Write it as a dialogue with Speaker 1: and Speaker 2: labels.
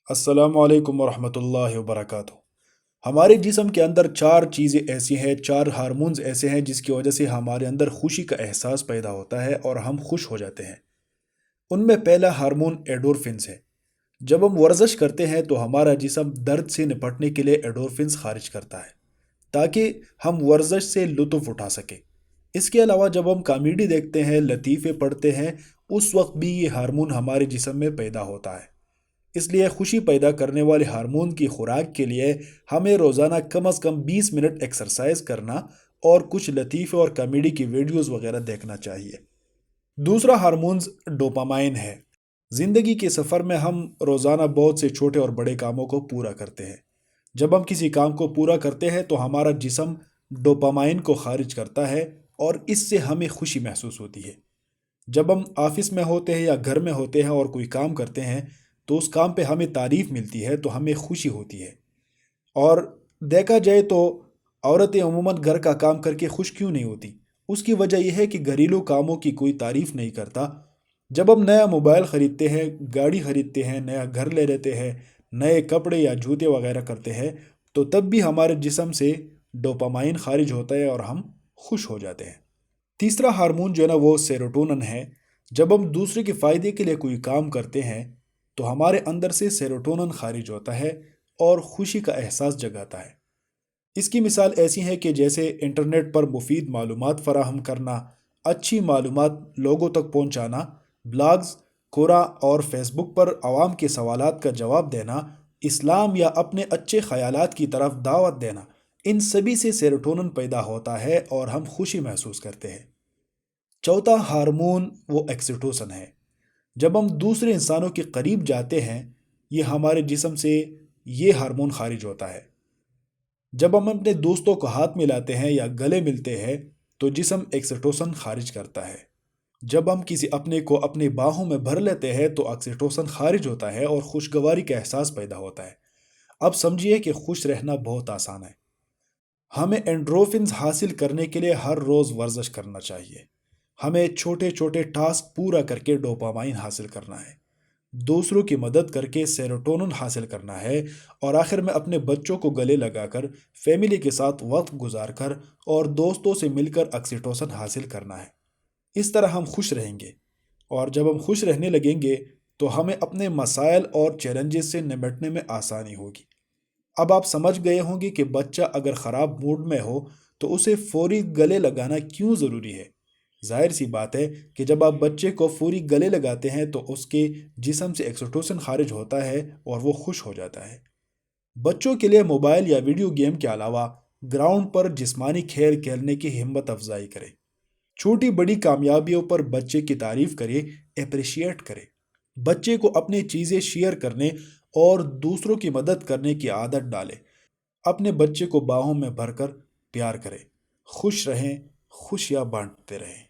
Speaker 1: السلام علیکم ورحمۃ اللہ وبرکاتہ۔ ہمارے جسم کے اندر چار چیزیں ایسی ہیں، چار ہارمونز ایسے ہیں جس کی وجہ سے ہمارے اندر خوشی کا احساس پیدا ہوتا ہے اور ہم خوش ہو جاتے ہیں۔ ان میں پہلا ہارمون ایڈورفنس ہے۔ جب ہم ورزش کرتے ہیں تو ہمارا جسم درد سے نپٹنے کے لیے ایڈورفنس خارج کرتا ہے تاکہ ہم ورزش سے لطف اٹھا سکیں۔ اس کے علاوہ جب ہم کامیڈی دیکھتے ہیں، لطیفے پڑھتے ہیں، اس وقت بھی یہ ہارمون ہمارے جسم میں پیدا ہوتا ہے۔ اس لیے خوشی پیدا کرنے والے ہارمون کی خوراک کے لیے ہمیں روزانہ کم از کم 20 منٹ ایکسرسائز کرنا اور کچھ لطیفے اور کامیڈی کی ویڈیوز وغیرہ دیکھنا چاہیے۔ دوسرا ہارمونز ڈوپامائن ہے۔ زندگی کے سفر میں ہم روزانہ بہت سے چھوٹے اور بڑے کاموں کو پورا کرتے ہیں۔ جب ہم کسی کام کو پورا کرتے ہیں تو ہمارا جسم ڈوپامائن کو خارج کرتا ہے اور اس سے ہمیں خوشی محسوس ہوتی ہے۔ جب ہم آفس میں ہوتے ہیں یا گھر میں ہوتے ہیں اور کوئی کام کرتے ہیں تو اس کام پہ ہمیں تعریف ملتی ہے تو ہمیں خوشی ہوتی ہے۔ اور دیکھا جائے تو عورتیں عموماً گھر کا کام کر کے خوش کیوں نہیں ہوتی؟ اس کی وجہ یہ ہے کہ گھریلو کاموں کی کوئی تعریف نہیں کرتا۔ جب ہم نیا موبائل خریدتے ہیں، گاڑی خریدتے ہیں، نیا گھر لے لیتے ہیں، نئے کپڑے یا جوتے وغیرہ کرتے ہیں تو تب بھی ہمارے جسم سے ڈوپامائن خارج ہوتا ہے اور ہم خوش ہو جاتے ہیں۔ تیسرا ہارمون جو ہے نا وہ سیروٹونن ہے۔ جب ہم دوسرے کے فائدے کے لیے کوئی کام کرتے ہیں تو ہمارے اندر سے سیروٹونن خارج ہوتا ہے اور خوشی کا احساس جگاتا ہے۔ اس کی مثال ایسی ہے کہ جیسے انٹرنیٹ پر مفید معلومات فراہم کرنا، اچھی معلومات لوگوں تک پہنچانا، بلاگز، قرآن اور فیس بک پر عوام کے سوالات کا جواب دینا، اسلام یا اپنے اچھے خیالات کی طرف دعوت دینا، ان سبھی سے سیروٹونن پیدا ہوتا ہے اور ہم خوشی محسوس کرتے ہیں۔ چوتھا ہارمون وہ ایکسیٹوسن ہے۔ جب ہم دوسرے انسانوں کے قریب جاتے ہیں یہ ہمارے جسم سے یہ ہارمون خارج ہوتا ہے۔ جب ہم اپنے دوستوں کو ہاتھ ملاتے ہیں یا گلے ملتے ہیں تو جسم ایکسیٹوسن خارج کرتا ہے۔ جب ہم کسی اپنے کو اپنی باہوں میں بھر لیتے ہیں تو آکسیٹوسن خارج ہوتا ہے اور خوشگواری کا احساس پیدا ہوتا ہے۔ اب سمجھیے کہ خوش رہنا بہت آسان ہے۔ ہمیں اینڈروفنز حاصل کرنے کے لیے ہر روز ورزش کرنا چاہیے۔ ہمیں چھوٹے چھوٹے ٹاسک پورا کر کے ڈوپامائن حاصل کرنا ہے، دوسروں کی مدد کر کے سیروٹونن حاصل کرنا ہے، اور آخر میں اپنے بچوں کو گلے لگا کر، فیملی کے ساتھ وقت گزار کر اور دوستوں سے مل کر آکسیٹوسن حاصل کرنا ہے۔ اس طرح ہم خوش رہیں گے، اور جب ہم خوش رہنے لگیں گے تو ہمیں اپنے مسائل اور چیلنجز سے نمٹنے میں آسانی ہوگی۔ اب آپ سمجھ گئے ہوں گے کہ بچہ اگر خراب موڈ میں ہو تو اسے فوری گلے لگانا کیوں ضروری ہے۔ ظاہر سی بات ہے کہ جب آپ بچے کو فوری گلے لگاتے ہیں تو اس کے جسم سے ایکسیٹوسن خارج ہوتا ہے اور وہ خوش ہو جاتا ہے۔ بچوں کے لیے موبائل یا ویڈیو گیم کے علاوہ گراؤنڈ پر جسمانی کھیل کھیلنے کی ہمت افزائی کریں۔ چھوٹی بڑی کامیابیوں پر بچے کی تعریف کرے، اپریشیٹ کرے۔ بچے کو اپنی چیزیں شیئر کرنے اور دوسروں کی مدد کرنے کی عادت ڈالے۔ اپنے بچے کو باہوں میں بھر کر پیار کریں۔ خوش رہیں، خوشیاں بانٹتے رہیں۔